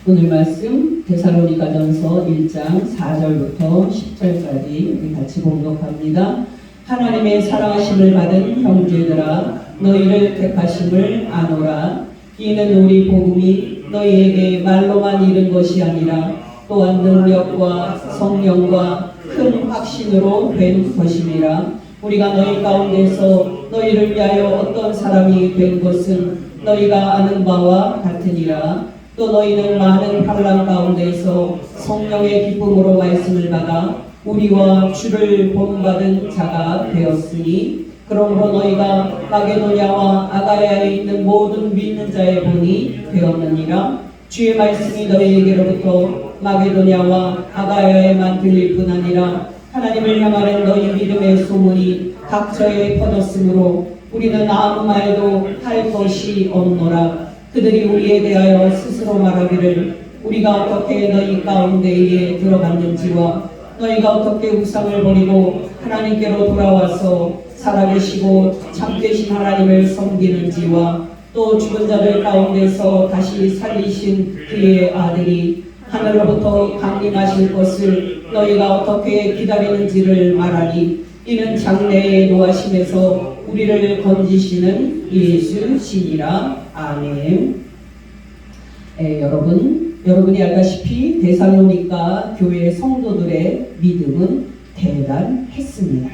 오늘 말씀 데살로니가전서 1장 4절부터 10절까지 우리 같이 봉독합니다. 하나님의 사랑하심을 받은 형제들아, 너희를 택하심을 아노라. 이는 우리 복음이 너희에게 말로만 이른 것이 아니라 또한 능력과 성령과 큰 확신으로 된 것임이라. 우리가 너희 가운데서 너희를 위하여 어떤 사람이 된 것은 너희가 아는 바와 같으니라. 또 너희는 많은 환난 가운데서 성령의 기쁨으로 말씀을 받아 우리와 주를 본받은 자가 되었으니, 그러므로 너희가 마게도냐와 아가야에 있는 모든 믿는 자의 본이 되었느니라. 주의 말씀이 너희에게로부터 마게도냐와 아가야에만 들릴 뿐 아니라 하나님을 향하는 너희 믿음의 소문이 각처에 퍼졌으므로 우리는 아무 말도 할 것이 없노라. 그들이 우리에 대하여 스스로 말하기를 우리가 어떻게 너희 가운데에 들어갔는지와 너희가 어떻게 우상을 버리고 하나님께로 돌아와서 살아계시고 참되신 하나님을 섬기는지와 또 죽은 자들 가운데서 다시 살리신 그의 아들이 하늘로부터 강림하실 것을 너희가 어떻게 기다리는지를 말하니, 이는 장래의 노하심에서 우리를 건지시는 예수시니라. 아멘. 여러분이 알다시피 데살로니가 교회 성도들의 믿음은 대단했습니다.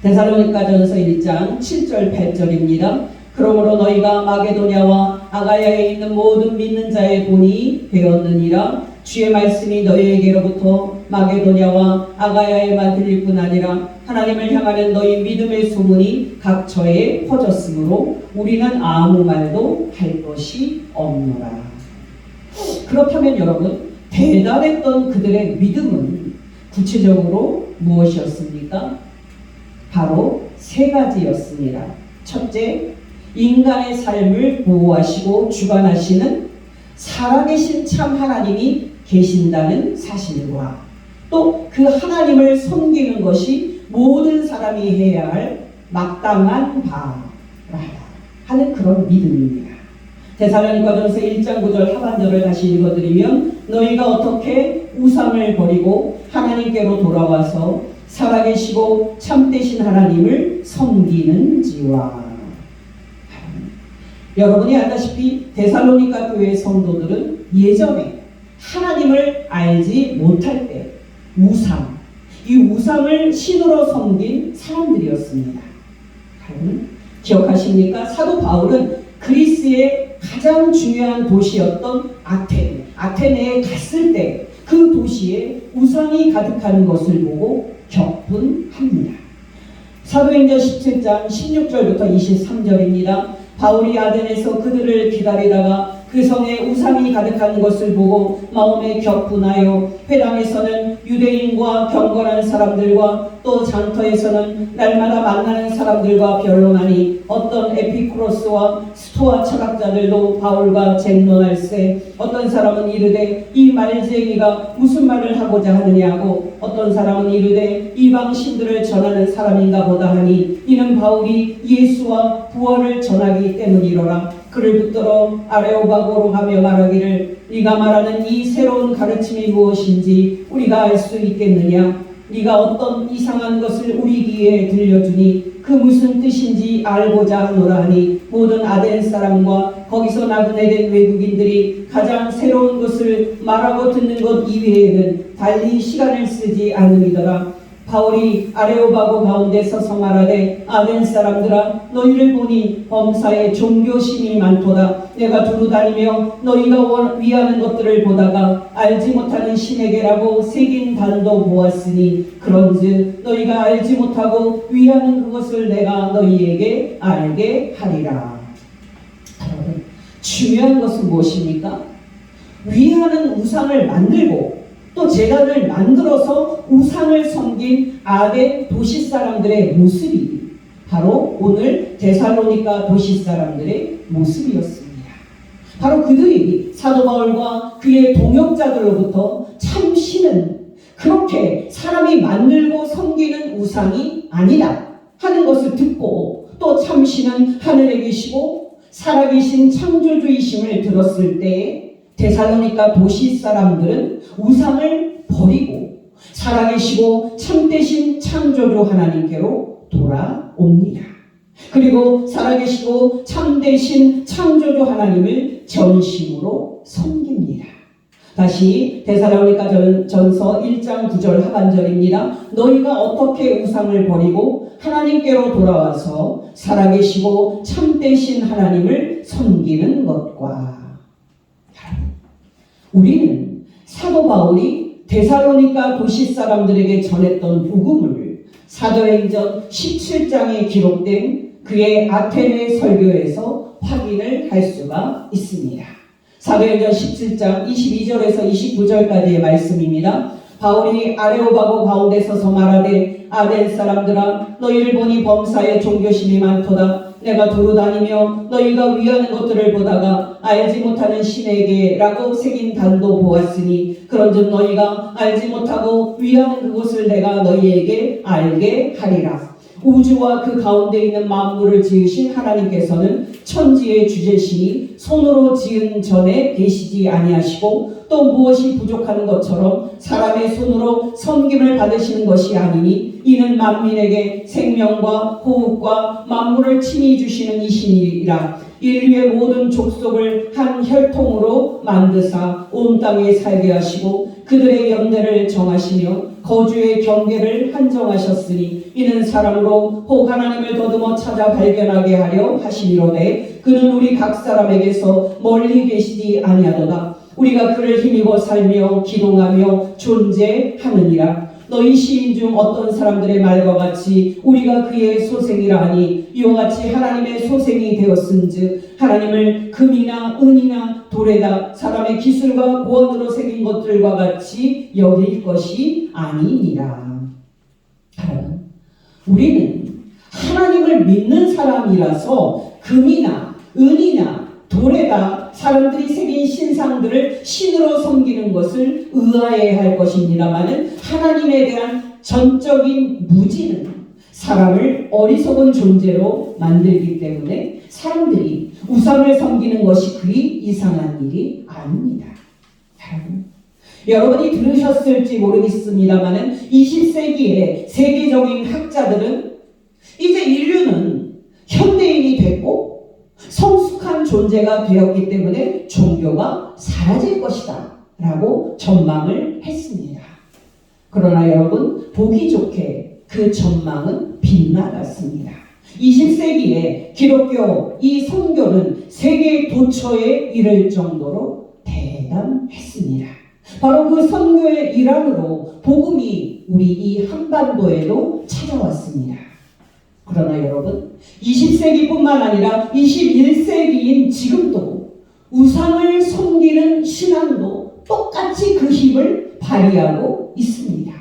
데살로니가전서 1장 7절 8절입니다. 그러므로 너희가 마게도냐와 아가야에 있는 모든 믿는 자의 본이 되었느니라. 주의 말씀이 너희에게로부터 마게도냐와 아가야에만 들릴 뿐 아니라 하나님을 향하는 너희 믿음의 소문이 각처에 퍼졌으므로 우리는 아무 말도 할 것이 없노라. 그렇다면 여러분, 대단했던 그들의 믿음은 구체적으로 무엇이었습니까? 바로 세 가지였습니다. 첫째, 인간의 삶을 보호하시고 주관하시는 살아계신 참 하나님이 계신다는 사실과 또 그 하나님을 섬기는 것이 모든 사람이 해야 할 마땅한 바라 하는 그런 믿음입니다. 데살로니가전서 1장 9절 하반절을 다시 읽어드리면, 너희가 어떻게 우상을 버리고 하나님께로 돌아와서 살아계시고 참되신 하나님을 섬기는지와. 여러분이 알다시피 데살로니가 교회 성도들은 예전에 하나님을 알지 못할 때 이 우상을 신으로 섬긴 사람들이었습니다. 여러분 기억하십니까? 사도 바울은 그리스의 가장 중요한 도시였던 아테네에 갔을 때 그 도시에 우상이 가득한 것을 보고 격분합니다. 사도행전 17장 16절부터 23절입니다. 바울이 아덴에서 그들을 기다리다가 그 성에 우상이 가득한 것을 보고 마음에 격분하여 회당에서는 유대인과 경건한 사람들과 또 장터에서는 날마다 만나는 사람들과 변론하니, 어떤 에피쿠로스와 스토아 철학자들도 바울과 쟁론할세, 어떤 사람은 이르되 이 말쟁이가 무슨 말을 하고자 하느냐고, 어떤 사람은 이르되 이방 신들을 전하는 사람인가 보다 하니, 이는 바울이 예수와 부활을 전하기 때문이로라. 그를 붙들어 아레오바고로 하며 말하기를, 네가 말하는 이 새로운 가르침이 무엇인지 우리가 알 수 있겠느냐? 네가 어떤 이상한 것을 우리 귀에 들려주니 그 무슨 뜻인지 알고자 하노라 하니, 모든 아덴 사람과 거기서 나그네된 외국인들이 가장 새로운 것을 말하고 듣는 것 이외에는 달리 시간을 쓰지 않음이더라. 바울이 아레오바고 가운데 서서 말하되, 아덴 사람들아, 너희를 보니 범사에 종교심이 많도다. 내가 두루 다니며 너희가 위하는 것들을 보다가 알지 못하는 신에게라고 새긴 단도 보았으니, 그런즉 너희가 알지 못하고 위하는 그것을 내가 너희에게 알게 하리라. 중요한 것은 무엇입니까? 위하는 우상을 만들고 또 제단을 만들어서 우상을 섬긴 아덴 도시 사람들의 모습이 바로 오늘 데살로니가 도시 사람들의 모습이었습니다. 바로 그들이 사도 바울과 그의 동역자들로부터 참 신은 그렇게 사람이 만들고 섬기는 우상이 아니다 하는 것을 듣고, 또 참 신은 하늘에 계시고 살아계신 창조주이심을 들었을 때 데살로니가 도시 사람들은 우상을 버리고 살아계시고 참되신 창조주 하나님께로 돌아옵니다. 그리고 살아계시고 참되신 창조주 하나님을 전심으로 섬깁니다. 다시 데살로니가 전서 1장 9절 하반절입니다. 너희가 어떻게 우상을 버리고 하나님께로 돌아와서 살아계시고 참되신 하나님을 섬기는 것과. 우리는 사도 바울이 데살로니가 도시 사람들에게 전했던 복음을 사도행전 17장에 기록된 그의 아테네 설교에서 확인을 할 수가 있습니다. 사도행전 17장 22절에서 29절까지의 말씀입니다. 바울이 아레오바고 가운데 서서 말하되 아덴 사람들아 너희를 보니 범사에 종교심이 많도다. 내가 두루 다니며 너희가 위하는 것들을 보다가 알지 못하는 신에게라고 새긴 단도 보았으니 그런즉 너희가 알지 못하고 위하는 그것을 내가 너희에게 알게 하리라. 우주와 그 가운데 있는 만물을 지으신 하나님께서는 천지의 주제시니 손으로 지은 전에 계시지 아니하시고 또 무엇이 부족하는 것처럼 사람의 손으로 섬김을 받으시는 것이 아니니 이는 만민에게 생명과 호흡과 만물을 친히 주시는 이신이라. 인류의 모든 족속을 한 혈통으로 만드사 온 땅에 살게 하시고 그들의 연대를 정하시며 거주의 경계를 한정하셨으니 이는 사람으로 혹 하나님을 더듬어 찾아 발견하게 하려 하시니로되 그는 우리 각 사람에게서 멀리 계시지 아니하도다. 우리가 그를 힘입어 살며 기동하며 존재하느니라. 너희 시인 중 어떤 사람들의 말과 같이 우리가 그의 소생이라 하니 이와 같이 하나님의 소생이 되었은즉 하나님을 금이나 은이나 돌에다 사람의 기술과 고언으로 새긴 것들과 같이 여길 것이 아니니라. 우리는 하나님을 믿는 사람이라서 금이나 은이나 돌에다 사람들이 새긴 신상들을 신으로 섬기는 것을 의아해할 것입니다마는 하나님에 대한 전적인 무지는 사람을 어리석은 존재로 만들기 때문에 사람들이 우상을 섬기는 것이 그리 이상한 일이 아닙니다. 여러분이 들으셨을지 모르겠습니다마는 20세기의 세계적인 학자들은 이제 인류는 현대인이 됐고 성숙한 존재가 되었기 때문에 종교가 사라질 것이다 라고 전망을 했습니다. 그러나 여러분, 보기 좋게 그 전망은 빗나갔습니다. 20세기에 기독교 이 선교는 세계 도처에 이를 정도로 대단했습니다. 바로 그 선교의 일환으로 복음이 우리 이 한반도에도 찾아왔습니다. 그러나 여러분, 20세기뿐만 아니라 21세기인 지금도 우상을 섬기는 신앙도 똑같이 그 힘을 발휘하고 있습니다.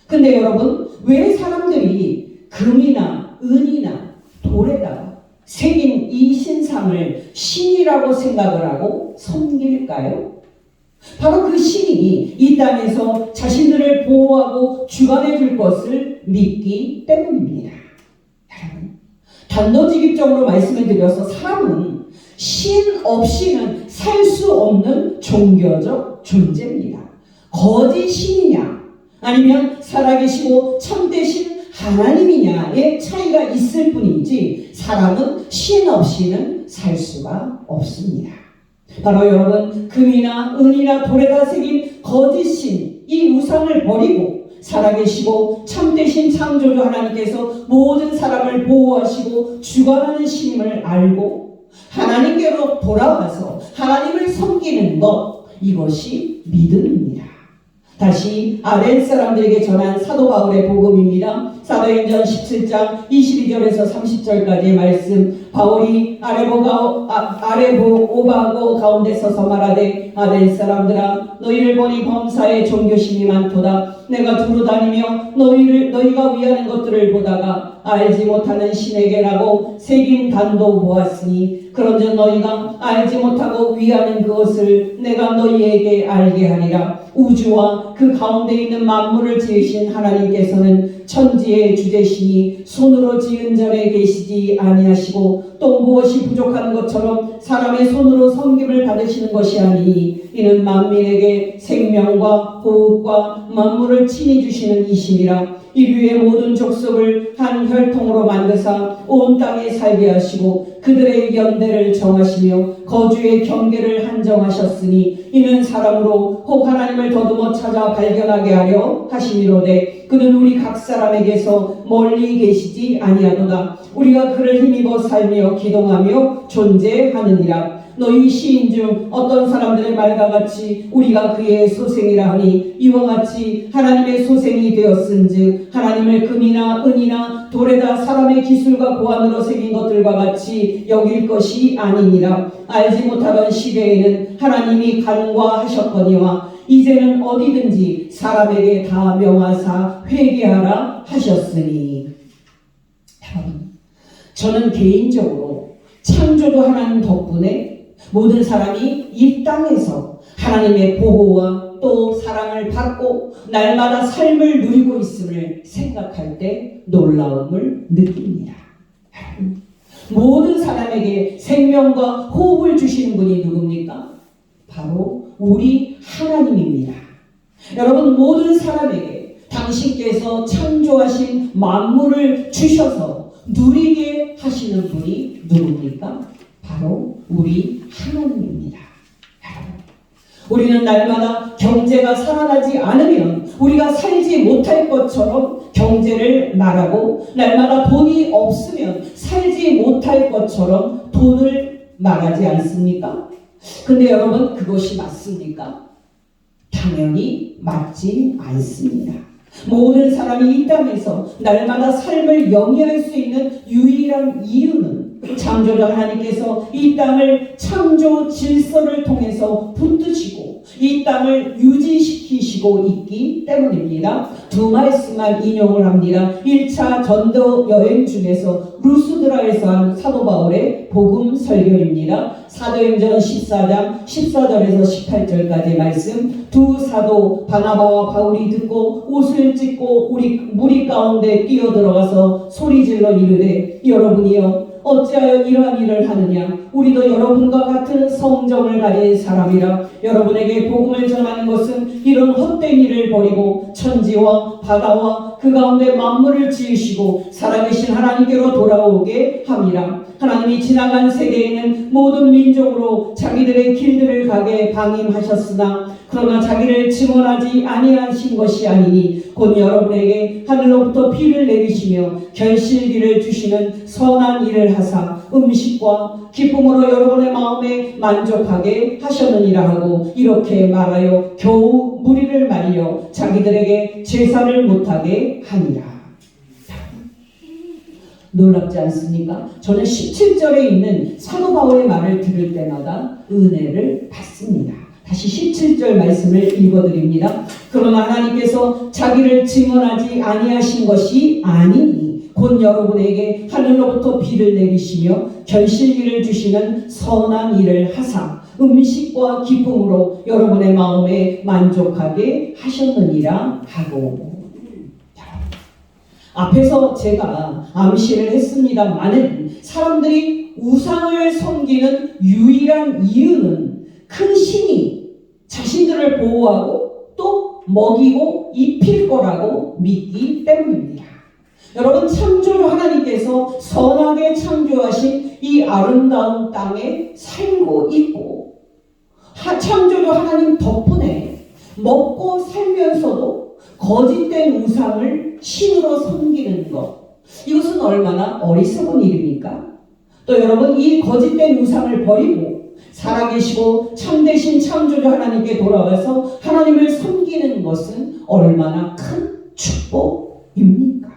근데 여러분, 왜 사람들이 금이나 은이나 돌에다가 새긴 이 신상을 신이라고 생각을 하고 섬길까요? 바로 그 신이 이 땅에서 자신들을 보호하고 주관해 줄 것을 믿기 때문입니다. 단도직입적으로 말씀을 드려서 사람은 신 없이는 살 수 없는 종교적 존재입니다. 거짓 신이냐 아니면 살아계시고 참되신 하나님이냐의 차이가 있을 뿐이지 사람은 신 없이는 살 수가 없습니다. 바로 여러분, 금이나 은이나 돌에다 새긴 거짓 신, 이 우상을 버리고 살아계시고 참되신 창조주 하나님께서 모든 사람을 보호하시고 주관하는 신임을 알고 하나님께로 돌아와서 하나님을 섬기는 것, 이것이 믿음입니다. 다시 아덴 사람들에게 전한 사도 바울의 복음입니다. 사도행전 17장 22절에서 30절까지의 말씀. 바울이 아레오바고 가운데 서서 말하되 아덴 사람들아 너희를 보니 범사에 종교심이 많도다. 내가 두루 다니며 너희가 위하는 것들을 보다가 알지 못하는 신에게라고 새긴 단도 보았으니 그런즉 너희가 알지 못하고 위하는 그것을 내가 너희에게 알게 하리라. 우주와 그 가운데 있는 만물을 지으신 하나님께서는 천지의 주제시니 손으로 지은 전에 계시지 아니하시고 또 무엇이 부족한 것처럼 사람의 손으로 섬김을 받으시는 것이 아니니 이는 만민에게 생명과 호흡과 만물을 친히 주시는 이심이라. 인류의 모든 족속을 한 혈통으로 만드사 온 땅에 살게 하시고 그들의 연대를 정하시며 거주의 경계를 한정하셨으니 이는 사람으로 혹 하나님을 더듬어 찾아 발견하게 하려 하심이로되 그는 우리 각 사람에게서 멀리 계시지 아니하도다. 우리가 그를 힘입어 살며 기동하며 존재하느니라. 너희 시인 중 어떤 사람들의 말과 같이 우리가 그의 소생이라 하니 이와 같이 하나님의 소생이 되었은즉 하나님을 금이나 은이나 돌에다 사람의 기술과 고안으로 새긴 것들과 같이 여길 것이 아니니라. 알지 못하던 시대에는 하나님이 간과하셨거니와 이제는 어디든지 사람에게 다 명하사 회개하라 하셨으니. 여러분, 저는 개인적으로 창조주 하나님 덕분에 모든 사람이 이 땅에서 하나님의 보호와 또 사랑을 받고 날마다 삶을 누리고 있음을 생각할 때 놀라움을 느낍니다. 모든 사람에게 생명과 호흡을 주시는 분이 누굽니까? 바로 우리 하나님입니다. 여러분, 모든 사람에게 당신께서 창조하신 만물을 주셔서 누리게 하시는 분이 누굽니까? 바로 우리 하나님입니다. 우리는 날마다 경제가 살아나지 않으면 우리가 살지 못할 것처럼 경제를 말하고 날마다 돈이 없으면 살지 못할 것처럼 돈을 말하지 않습니까? 근데 여러분, 그것이 맞습니까? 당연히 맞지 않습니다. 모든 사람이 이 땅에서 날마다 삶을 영위할 수 있는 유일한 이유는 창조자 하나님께서 이 땅을 창조 질서를 통해서 붙드시고 이 땅을 유지시키시고 있기 때문입니다. 두 말씀만 인용을 합니다. 1차 전도 여행 중에서 루스드라에서 한 사도 바울의 복음 설교입니다. 사도행전 14장 14절에서 18절까지의 말씀. 두 사도 바나바와 바울이 듣고 옷을 찢고 무리 가운데 뛰어들어가서 소리질러 이르되 여러분이여 어찌하여 이러한 일을 하느냐. 우리도 여러분과 같은 성정을 가진 사람이라. 여러분에게 복음을 전하는 것은 이런 헛된 일을 버리고 천지와 바다와 그 가운데 만물을 지으시고 살아계신 하나님께로 돌아오게 함이라. 하나님이 지나간 세대에는 모든 민족으로 자기들의 길들을 가게 방임하셨으나 그러나 자기를 증언하지 아니하신 것이 아니니 곧 여러분에게 하늘로부터 비를 내리시며 결실기를 주시는 선한 일을 하사 음식과 기쁨으로 여러분의 마음에 만족하게 하셨느니라 하고 이렇게 말하여 겨우 무리를 말려 자기들에게 제사를 못하게 하니라. 놀랍지 않습니까? 저는 17절에 있는 사도 바울의 말을 들을 때마다 은혜를 받습니다. 다시 17절 말씀을 읽어드립니다. 그러나 하나님께서 자기를 증언하지 아니하신 것이 아니니 곧 여러분에게 하늘로부터 비를 내리시며 결실기를 주시는 선한 일을 하사 음식과 기쁨으로 여러분의 마음에 만족하게 하셨느니라 하고. 앞에서 제가 암시를 했습니다만은 사람들이 우상을 섬기는 유일한 이유는 큰 신이 자신들을 보호하고 또 먹이고 입힐 거라고 믿기 때문입니다. 여러분, 창조주 하나님께서 선하게 창조하신 이 아름다운 땅에 살고 있고 창조주 하나님 덕분에 먹고 살면서도 거짓된 우상을 신으로 섬기는 것, 이것은 얼마나 어리석은 일입니까? 또 여러분, 이 거짓된 우상을 버리고 살아계시고 참되신 창조주 하나님께 돌아가서 하나님을 섬기는 것은 얼마나 큰 축복입니까?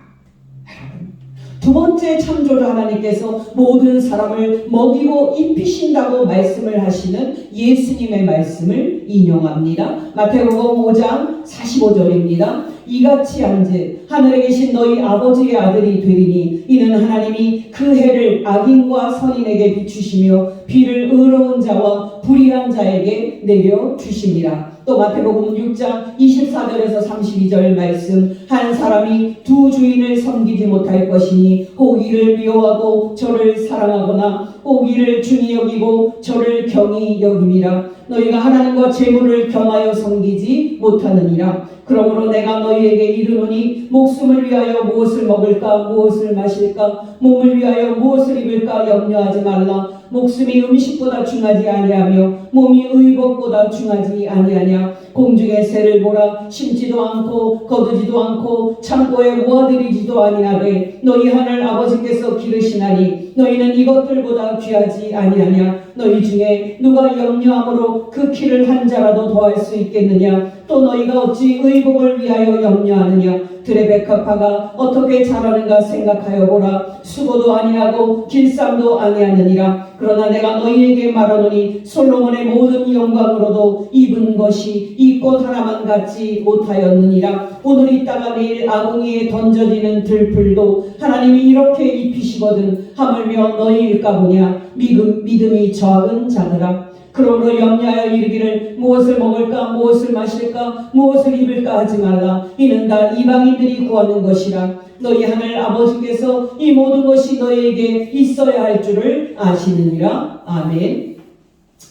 두 번째, 창조주 하나님께서 모든 사람을 먹이고 입히신다고 말씀을 하시는 예수님의 말씀을 인용합니다. 마태복음 5장 45절입니다. 이같이 한즉 하늘에 계신 너희 아버지의 아들이 되리니 이는 하나님이 그 해를 악인과 선인에게 비추시며 비를 의로운 자와 불의한 자에게 내려 주심이라. 또 마태복음 6장 24절에서 32절 말씀, 한 사람이 두 주인을 섬기지 못할 것이니 혹 이를 미워하고 저를 사랑하거나 혹 이를 중히 여기고 저를 경히 여김이라. 너희가 하나님과 재물을 겸하여 섬기지 못하느니라. 그러므로 내가 너희에게 이르노니 목숨을 위하여 무엇을 먹을까 무엇을 마실까 몸을 위하여 무엇을 입을까 염려하지 말라. 목숨이 음식보다 중하지 아니하며 몸이 의복보다 중하지 아니하냐. 공중의 새를 보라. 심지도 않고 거두지도 않고 창고에 모아들이지도 아니하되 너희 하늘 아버지께서 기르시나니 너희는 이것들보다 귀하지 아니하냐. 너희 중에 누가 염려함으로 그 키를 한 자라도 더할 수 있겠느냐. 또 너희가 어찌 의복을 위하여 염려하느냐. 들의 백합화가 어떻게 자라는가 생각하여 보라. 수고도 아니하고 길쌈도 아니하느니라. 그러나 내가 너희에게 말하노니 솔로몬의 모든 영광으로도 입은 것이 이 꽃 하나만 같지 못하였느니라. 오늘 있다가 내일 아궁이에 던져지는 들풀도 하나님이 이렇게 입히시거든 하물며 너희일까 보냐. 믿음이 적은 자들아. 그러므로 염려하여 이르기를 무엇을 먹을까 무엇을 마실까 무엇을 입을까 하지 말라. 이는 다 이방인들이 구하는 것이라. 너희 하늘 아버지께서 이 모든 것이 너희에게 있어야 할 줄을 아시느니라. 아멘.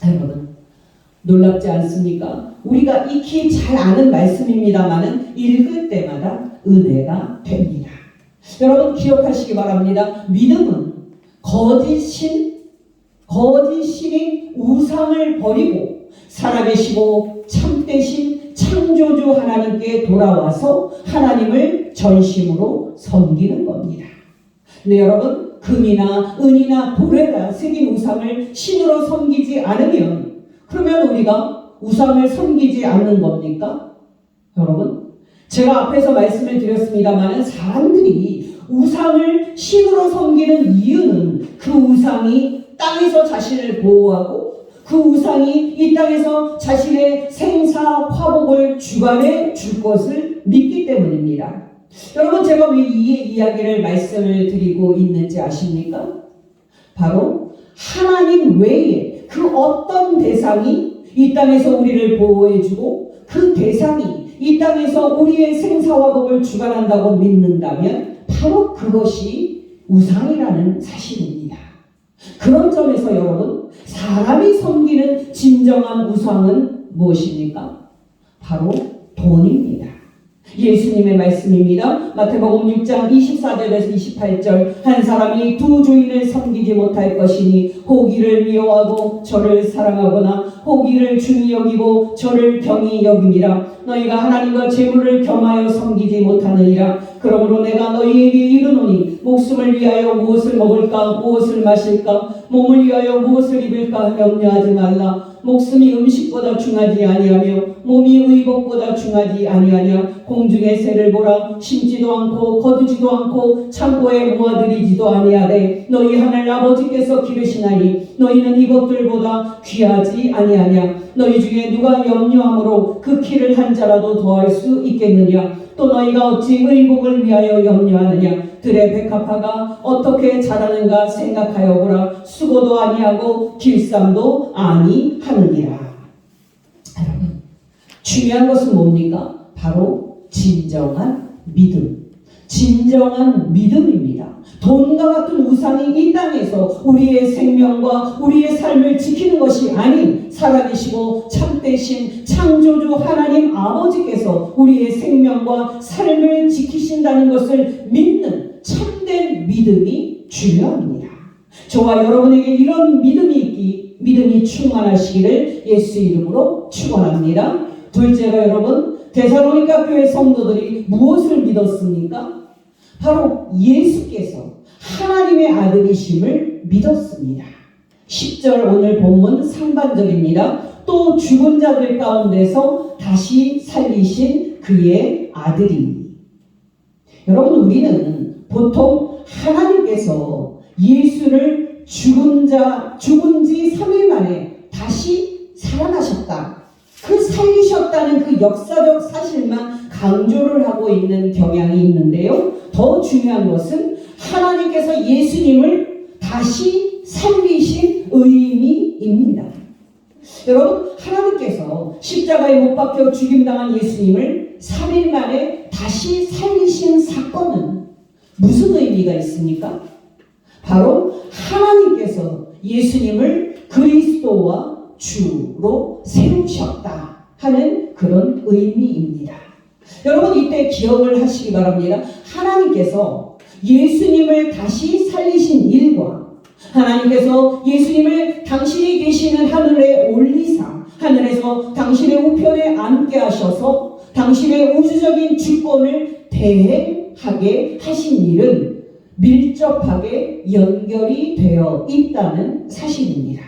여러분 놀랍지 않습니까? 우리가 익히 잘 아는 말씀입니다마는 읽을 때마다 은혜가 됩니다. 여러분 기억하시기 바랍니다. 믿음은 거짓신인 우상을 버리고 살아계시고 참되신 창조주 하나님께 돌아와서 하나님을 전심으로 섬기는 겁니다. 근데 여러분 금이나 은이나 돌에다 새긴 우상을 신으로 섬기지 않으면 그러면 우리가 우상을 섬기지 않는 겁니까? 여러분 제가 앞에서 말씀을 드렸습니다만 사람들이 우상을 신으로 섬기는 이유는 그 우상이 땅에서 자신을 보호하고 그 우상이 이 땅에서 자신의 생사 화복을 주관해 줄 것을 믿기 때문입니다. 여러분 제가 왜 이 이야기를 말씀을 드리고 있는지 아십니까? 바로 하나님 외에 그 어떤 대상이 이 땅에서 우리를 보호해주고 그 대상이 이 땅에서 우리의 생사화복을 주관한다고 믿는다면 바로 그것이 우상이라는 사실입니다. 그런 점에서 여러분 사람이 섬기는 진정한 우상은 무엇입니까? 바로 돈입니다. 예수님의 말씀입니다. 마태복음 6장 24절에서 28절, 한 사람이 두 주인을 섬기지 못할 것이니 혹 이를 미워하고 저를 사랑하거나 혹 이를 중히 여기고 저를 경히 여김이라. 너희가 하나님과 재물을 겸하여 섬기지 못하느니라. 그러므로 내가 너희에게 이르노니 목숨을 위하여 무엇을 먹을까 무엇을 마실까 몸을 위하여 무엇을 입을까 염려하지 말라. 목숨이 음식보다 중하지 아니하며 몸이 의복보다 중하지 아니하냐. 공중의 새를 보라. 심지도 않고 거두지도 않고 창고에 모아들이지도 아니하되 너희 하늘 아버지께서 기르시나니 너희는 이것들보다 귀하지 아니하냐. 너희 중에 누가 염려함으로 그 키를 한 자라도 더할 수 있겠느냐. 또 너희가 어찌 의복을 위하여 염려하느냐. 들의 백합화가 어떻게 자라는가 생각하여 보라. 수고도 아니하고 길쌈도 아니하느니라. 여러분 중요한 것은 뭡니까? 바로 진정한 믿음. 진정한 믿음입니다. 돈과 같은 우상이 이 땅에서 우리의 생명과 우리의 삶을 지키는 것이 아닌 살아계시고 참되신 창조주 하나님 아버지께서 우리의 생명과 삶을 지키신다는 것을 믿는 참된 믿음이 중요합니다. 저와 여러분에게 이런 믿음이 충만하시기를 예수 이름으로 축원합니다. 둘째로 여러분 데살로니가 교회 성도들이 무엇을 믿었습니까? 바로 예수께서 하나님의 아들이심을 믿었습니다. 10절 오늘 본문 상반절입니다. 또 죽은 자들 가운데서 다시 살리신 그의 아들이. 여러분 우리는 보통 하나님께서 예수를 죽은 지 3일 만에 다시 살아나셨다 그 살리셨다는 그 역사적 사실만 강조를 하고 있는 경향이 있는데요. 더 중요한 것은 하나님께서 예수님을 다시 살리신 의미입니다. 여러분, 하나님께서 십자가에 못 박혀 죽임당한 예수님을 3일 만에 다시 살리신 사건은 무슨 의미가 있습니까? 바로 하나님께서 예수님을 그리스도와 주로 세우셨다 하는 그런 의미입니다. 여러분, 이때 기억을 하시기 바랍니다. 하나님께서 예수님을 다시 살리신 일과 하나님께서 예수님을 당신이 계시는 하늘에 올리사 하늘에서 당신의 우편에 앉게 하셔서 당신의 우주적인 주권을 대행하게 하신 일은 밀접하게 연결이 되어 있다는 사실입니다.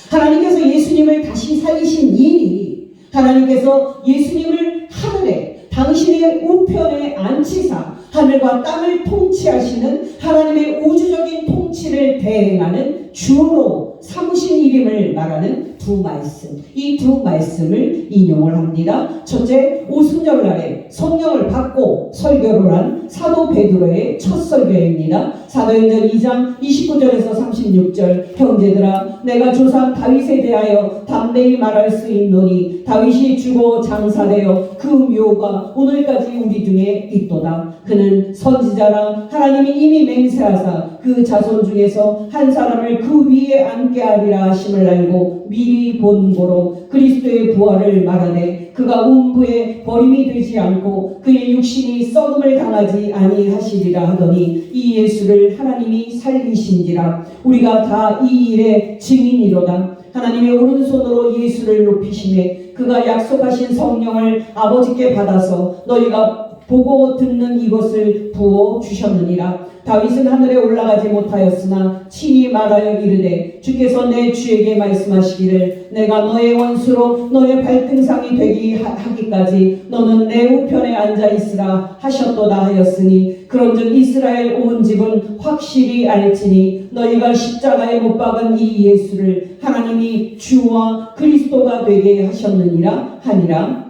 하나님께서 예수님을 다시 살리신 일이 하나님께서 예수님을 하늘에 당신의 우편에 앉히사 하늘과 땅을 통치하시는 하나님의 우주적인 통치를 대행하는 주로 삼으신 일임을 말하는 두 말씀, 이 두 말씀을 인용을 합니다. 첫째, 오순절날에 성령을 받고 설교를 한 사도 베드로의 첫 설교입니다. 사도행전 2장 29절에서 36절, 형제들아 내가 조상 다윗에 대하여 담대히 말할 수 있노니 다윗이 죽어 장사되어 그 묘가 오늘까지 우리 중에 있도다. 그는 선지자라 하나님이 이미 맹세하사 그 자손 중에서 한 사람을 그 위에 앉게 하리라 하심을 알고 미리 본 고로 그리스도의 부활을 말하되 그가 음부에 버림이 되지 않고 그의 육신이 썩음을 당하지 아니하시리라 하더니 이 예수를 하나님이 살리신지라. 우리가 다 이 일의 증인이로다. 하나님의 오른손으로 예수를 높이시매 그가 약속하신 성령을 아버지께 받아서 너희가 보고 듣는 이것을 부어 주셨느니라. 다윗은 하늘에 올라가지 못하였으나 친히 말하여 이르되 주께서 내 주에게 말씀하시기를 내가 너의 원수로 너의 발등상이 되기 하기까지 너는 내 우편에 앉아 있으라 하셨도다 하였으니 그런즉 이스라엘 온 집은 확실히 알지니 너희가 십자가에 못 박은 이 예수를 하나님이 주와 그리스도가 되게 하셨느니라 하니라.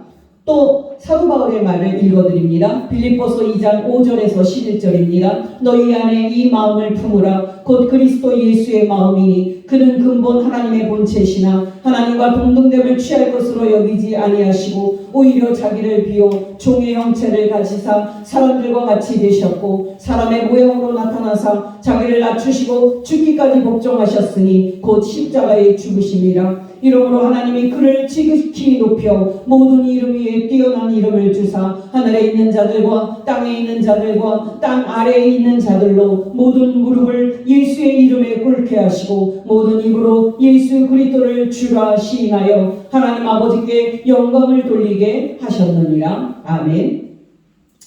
또 사도 바울의 말을 읽어드립니다. 빌립보서 2장 5절에서 11절입니다. 너희 안에 이 마음을 품으라. 곧 그리스도 예수의 마음이니 그는 근본 하나님의 본체시나 하나님과 동등됨을 취할 것으로 여기지 아니하시고 오히려 자기를 비워 종의 형체를 가지사 사람들과 같이 되셨고 사람의 모형으로 나타나사 자기를 낮추시고 죽기까지 복종하셨으니 곧 십자가에 죽으심이라. 이러므로 하나님이 그를 지극히 높여 모든 이름 위에 뛰어난 이름을 주사 하늘에 있는 자들과 땅에 있는 자들과 땅 아래에 있는 자들로 모든 무릎을 예수의 이름에 꿇게 하시고 모든 입으로 예수 그리스도를 주라 시인하여 하나님 아버지께 영광을 돌리게 하셨느니라. 아멘.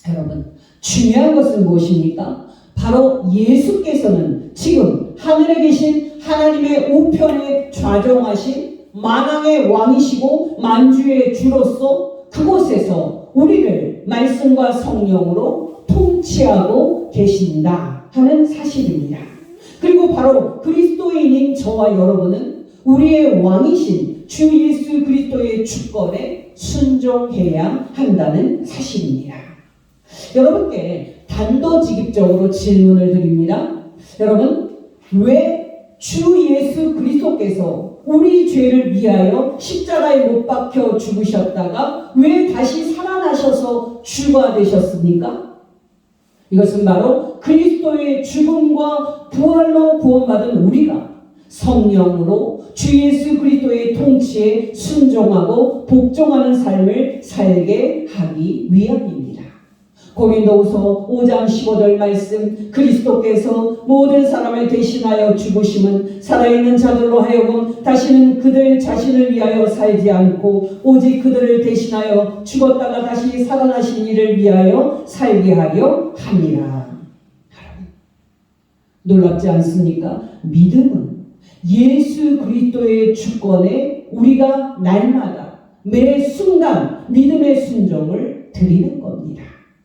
여러분, 중요한 것은 무엇입니까? 바로 예수께서는 지금 하늘에 계신 하나님의 우편에 좌정하신 만왕의 왕이시고 만주의 주로서 그곳에서 우리를 말씀과 성령으로 통치하고 계신다 하는 사실입니다. 그리고 바로 그리스도인인 저와 여러분은 우리의 왕이신 주 예수 그리스도의 주권에 순종해야 한다는 사실입니다. 여러분께 단도직입적으로 질문을 드립니다. 여러분, 왜 주 예수 그리스도께서 우리 죄를 위하여 십자가에 못 박혀 죽으셨다가 왜 다시 살아나셔서 주가 되셨습니까? 이것은 바로 그리스도의 죽음과 부활로 구원받은 우리가 성령으로 주 예수 그리스도의 통치에 순종하고 복종하는 삶을 살게 하기 위함입니다. 고린도후서 5장 15절 말씀, 그리스도께서 모든 사람을 대신하여 죽으심은 살아있는 자들로 하여금 다시는 그들 자신을 위하여 살지 않고 오직 그들을 대신하여 죽었다가 다시 살아나신 이를 위하여 살게 하려 함이라. 놀랍지 않습니까? 믿음은 예수 그리스도의 주권에 우리가 날마다 매 순간 믿음의 순종을 드리는 겁니다.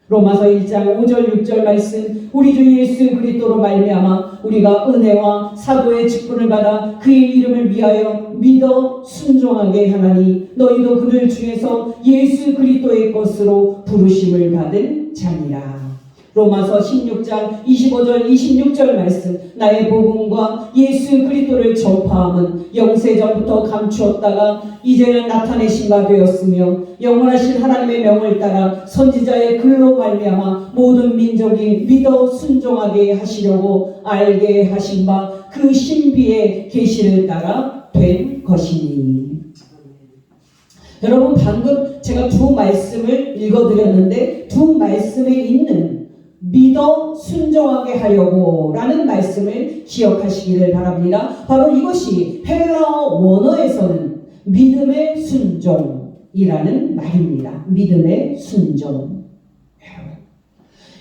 로마서 1장 5절 6절 말씀, 우리 주 예수 그리스도로 말미암아 우리가 은혜와 사도의 직분을 받아 그의 이름을 위하여 믿어 순종하게 하나니 너희도 그들 중에서 예수 그리스도의 것으로 부르심을 받은 자니라. 로마서 16장 25절 26절 말씀. 나의 복음과 예수 그리스도를 전파함은 영세전부터 감추었다가 이제는 나타내신 바 되었으며 영원하신 하나님의 명을 따라 선지자의 글로 말미암아 모든 민족이 믿어 순종하게 하시려고 알게 하신 바 그 신비의 계시를 따라 된 것이니. 여러분, 방금 제가 두 말씀을 읽어드렸는데 두 말씀에 있는 믿어 순종하게 하려고 라는 말씀을 기억하시기를 바랍니다. 바로 이것이 헬라어 원어에서는 믿음의 순종이라는 말입니다. 믿음의 순종.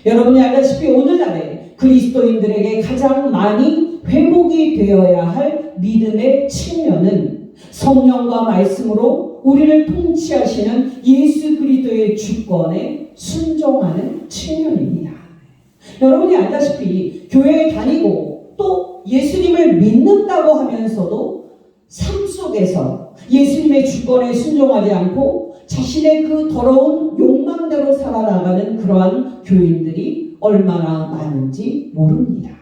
여러분이 알다시피 오늘날에 그리스도인들에게 가장 많이 회복이 되어야 할 믿음의 측면은 성령과 말씀으로 우리를 통치하시는 예수 그리스도의 주권에 순종하는 측면입니다. 여러분이 알다시피 교회에 다니고 또 예수님을 믿는다고 하면서도 삶 속에서 예수님의 주권에 순종하지 않고 자신의 그 더러운 욕망대로 살아나가는 그러한 교인들이 얼마나 많은지 모릅니다.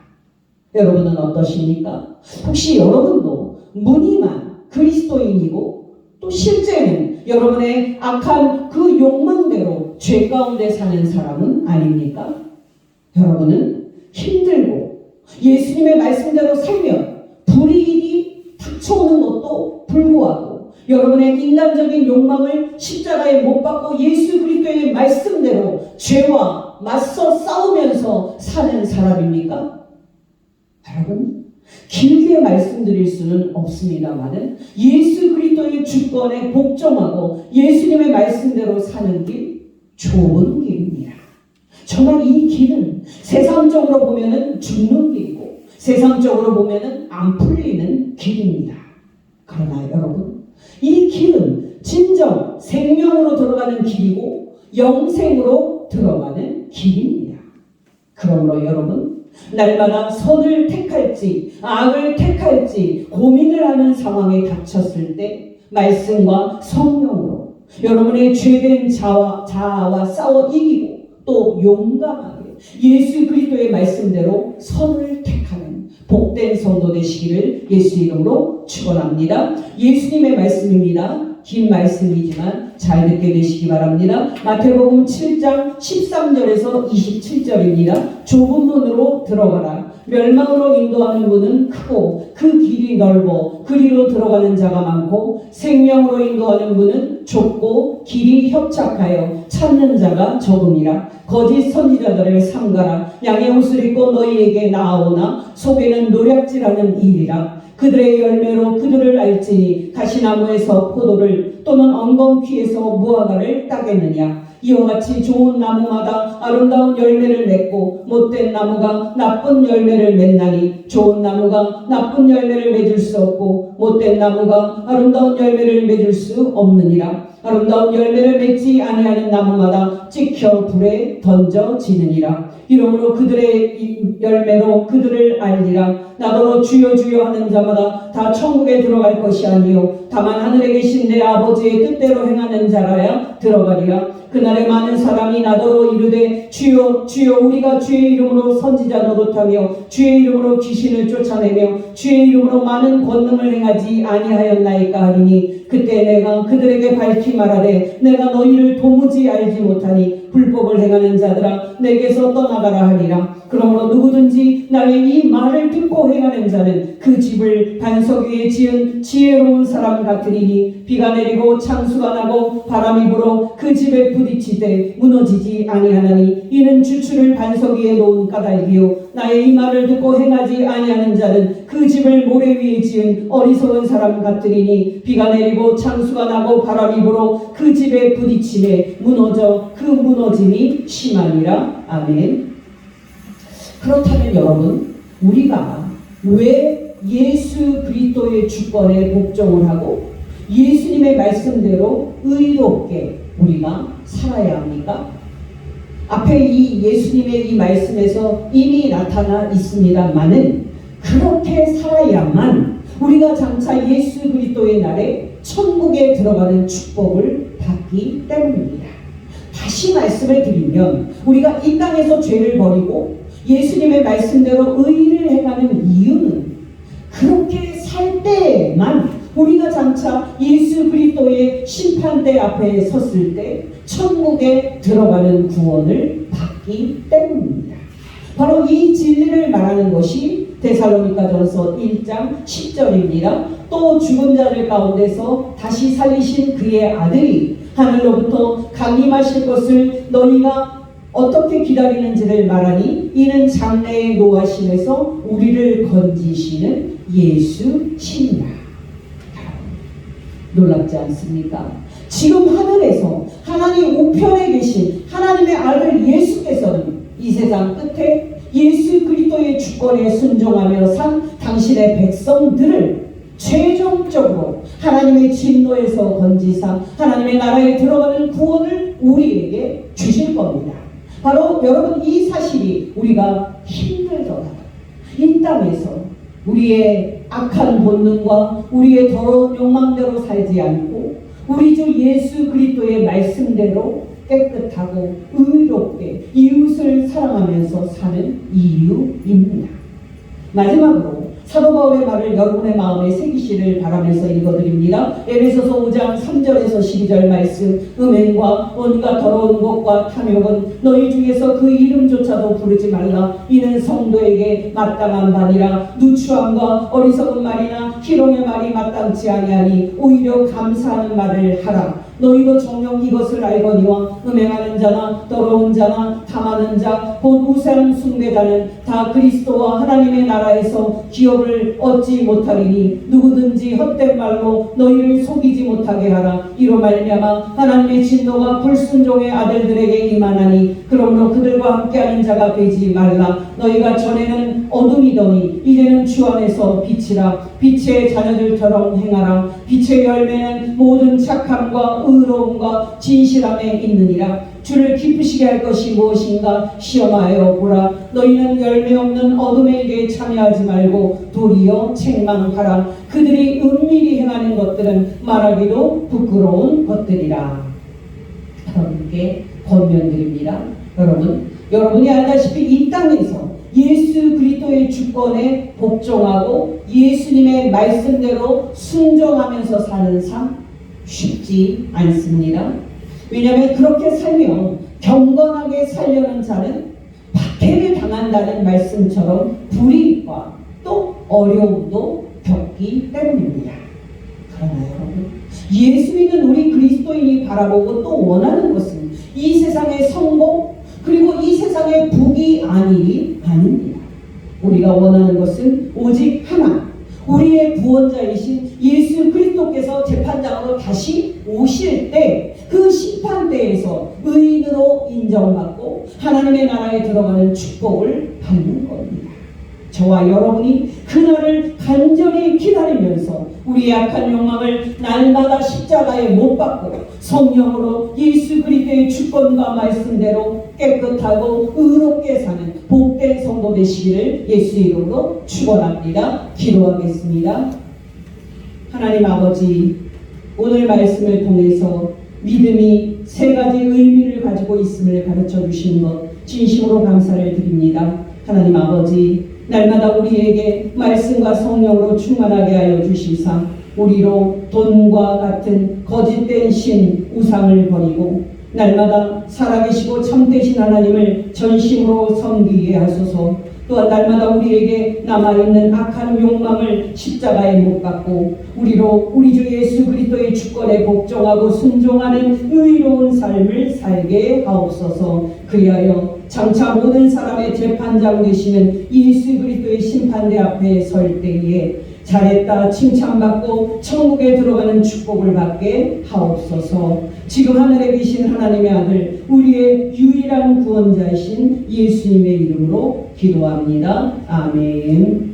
여러분은 어떠십니까? 혹시 여러분도 무늬만 그리스도인이고 또 실제는 여러분의 악한 그 욕망대로 죄 가운데 사는 사람은 아닙니까? 여러분은 힘들고 예수님의 말씀대로 살면 불이익이 닥쳐오는 것도 불구하고 여러분의 인간적인 욕망을 십자가에 못 박고 예수 그리스도의 말씀대로 죄와 맞서 싸우면서 사는 사람입니까? 여러분, 길게 말씀드릴 수는 없습니다만은 예수 그리스도의 주권에 복종하고 예수님의 말씀대로 사는 길 좋은 길입니다. 정말 이 길은 세상적으로 보면은 죽는 길이고 세상적으로 보면은 안 풀리는 길입니다. 그러나 여러분, 이 길은 진정 생명으로 들어가는 길이고 영생으로 들어가는 길입니다. 그러므로 여러분, 날마다 선을 택할지 악을 택할지 고민을 하는 상황에 닥쳤을 때 말씀과 성령으로 여러분의 죄된 자아와 싸워 이기고 또 용감하게 예수 그리스도의 말씀대로 선을 택하는 복된 성도 되시기를 예수 이름으로 축원합니다. 예수님의 말씀입니다. 긴 말씀이지만 잘 듣게 되시기 바랍니다. 마태복음 7장 13절에서 27절입니다. 좁은 문으로 들어가라. 멸망으로 인도하는 문은 크고 그 길이 넓어 그리로 들어가는 자가 많고 생명으로 인도하는 문은 좁고 길이 협착하여 찾는 자가 적음이라. 거짓 선지자들을 삼가라. 양의 옷을 입고 너희에게 나아오나 속에는 노략질하는 일이라. 그들의 열매로 그들을 알지니 가시나무에서 포도를 또는 엉겅퀴에서 무화과를 따겠느냐. 이와 같이 좋은 나무마다 아름다운 열매를 맺고 못된 나무가 나쁜 열매를 맺나니 좋은 나무가 나쁜 열매를 맺을 수 없고 못된 나무가 아름다운 열매를 맺을 수 없느니라. 아름다운 열매를 맺지 아니하는 나무마다 찍혀 불에 던져지느니라. 이러므로 그들의 열매로 그들을 알리라. 나더러 주여 주여 하는 자마다 다 천국에 들어갈 것이 아니요 다만 하늘에 계신 내 아버지의 뜻대로 행하는 자라야 들어가리라. 그날에 많은 사람이 나더러 이르되 주여 주여 우리가 주의 이름으로 선지자 노릇하며 주의 이름으로 귀신을 쫓아내며 주의 이름으로 많은 권능을 행하지 아니하였나이까 하리니 그때 내가 그들에게 밝히 말하되 내가 너희를 도무지 알지 못하니 불법을 행하는 자들아 내게서 떠나가라 하리라. 그러므로 누구든지 나의 이 말을 듣고 행하는 자는 그 집을 반석 위에 지은 지혜로운 사람 같으리니 비가 내리고 창수가 나고 바람이 불어 그 집에 부딪히되 무너지지 아니하나니 이는 주추를 반석 위에 놓은 까닭이요 나의 이 말을 듣고 행하지 아니하는 자는 그 집을 모래 위에 지은 어리석은 사람 같으리니 비가 내리고 창수가 나고 바람이 불어 그 집에 부딪히매 무너져 그 무너짐이 심하니라. 아멘. 그렇다면 여러분, 우리가 왜 예수 그리스도의 주권에 복종을 하고 예수님의 말씀대로 의롭게 우리가 살아야 합니까? 앞에 이 예수님의 이 말씀에서 이미 나타나 있습니다만은 그렇게 살아야만 우리가 장차 예수 그리스도의 날에 천국에 들어가는 축복을 받기 때문입니다. 다시 말씀을 드리면 우리가 이 땅에서 죄를 버리고 예수님의 말씀대로 의를 행하는 이유는 그렇게 살 때에만 우리가 장차 예수 그리스도의 심판대 앞에 섰을 때 천국에 들어가는 구원을 받기 때문입니다. 바로 이 진리를 말하는 것이 데살로니가전서 1장 10절입니다. 또 죽은 자들 가운데서 다시 살리신 그의 아들이 하늘로부터 강림하실 것을 너희가 어떻게 기다리는지를 말하니 이는 장래의 노하심에서 우리를 건지시는 예수시니라. 놀랍지 않습니까? 지금 하늘에서 하나님 우편에 계신 하나님의 아들 예수께서는 이 세상 끝에 예수 그리스도의 주권에 순종하며 산 당신의 백성들을 최종적으로 하나님의 진노에서 건지사 하나님의 나라에 들어가는 구원을 우리에게 주실 겁니다. 바로 여러분, 이 사실이 우리가 힘들더라도 이 땅에서 우리의 악한 본능과 우리의 더러운 욕망대로 살지 않고 우리 주 예수 그리스도의 말씀대로 깨끗하고 의롭게 이웃을 사랑하면서 사는 이유입니다. 마지막으로 사도 바울의 말을 여러분의 마음에 새기시를 바라면서 읽어드립니다. 에베소서 5장 3절에서 12절 말씀. 음행과 온갖 더러운 것과 탐욕은 너희 중에서 그 이름조차도 부르지 말라. 이는 성도에게 마땅한 바니라. 누추함과 어리석은 말이나 희롱의 말이 마땅치 아니하니 오히려 감사하는 말을 하라. 너희도 정녕 이것을 알거니와 음행하는 자나 더러운 자나 탐하는 자 곧 우상 숭배자는 다 그리스도와 하나님의 나라에서 기업을 얻지 못하리니 누구든지 헛된 말로 너희를 속이지 못하게 하라. 이로 말미암아 하나님의 진노가 불순종의 아들들에게 임하나니 그러므로 그들과 함께하는 자가 되지 말라. 너희가 전에는 어둠이더니 이제는 주 안에서 빛이라. 빛의 자녀들처럼 행하라. 빛의 열매는 모든 착함과 의로움과 진실함에 있느니라. 주를 기쁘시게 할 것이 무엇인가 시험하여 보라. 너희는 열매 없는 어둠의 일에 참여하지 말고 도리어 책망하라. 그들이 은밀히 행하는 것들은 말하기도 부끄러운 것들이라. 여러분께 권면드립니다. 여러분이 알다시피 이 땅에서 예수 그리스도의 주권에 복종하고 예수님의 말씀대로 순종하면서 사는 삶 쉽지 않습니다. 왜냐하면 그렇게 살면 경건하게 살려는 자는 박해를 당한다는 말씀처럼 불이익과 또 어려움도 겪기 때문입니다. 그러나 여러분, 예수 믿는 우리 그리스도인이 바라보고 또 원하는 것은 이 세상의 성공 그리고 이 세상의 복이 아닙니다. 우리가 원하는 것은 오직 하나, 우리의 구원자이신 예수 그리스도께서 재판장으로 다시 오실 때 그 심판대에서 의인으로 인정받고 하나님의 나라에 들어가는 축복을 받는 겁니다. 저와 여러분이 그날을 간절히 기다리면서 우리의 악한 욕망을 날마다 십자가에 못 박고 성령으로 예수 그리스도의 주권과 말씀대로 깨끗하고 의롭게 사는 복된 성도 되시기를 예수 이름으로 축원합니다. 기도하겠습니다. 하나님 아버지, 오늘 말씀을 통해서 믿음이 세 가지 의미를 가지고 있음을 가르쳐 주신 것 진심으로 감사를 드립니다. 하나님 아버지, 날마다 우리에게 말씀과 성령으로 충만하게 하여 주시사 우리로 돈과 같은 거짓된 신 우상을 버리고 날마다 살아계시고 참되신 하나님을 전심으로 섬기게 하소서. 또한 날마다 우리에게 남아있는 악한 욕망을 십자가에 못 박고 우리로 우리 주 예수 그리스도의 주권에 복종하고 순종하는 의로운 삶을 살게 하옵소서. 그리하여 장차 모든 사람의 재판장 되시는 예수 그리스도의 심판대 앞에 설 때에 잘했다 칭찬받고 천국에 들어가는 축복을 받게 하옵소서. 지금 하늘에 계신 하나님의 아들 우리의 유일한 구원자이신 예수님의 이름으로 기도합니다. 아멘.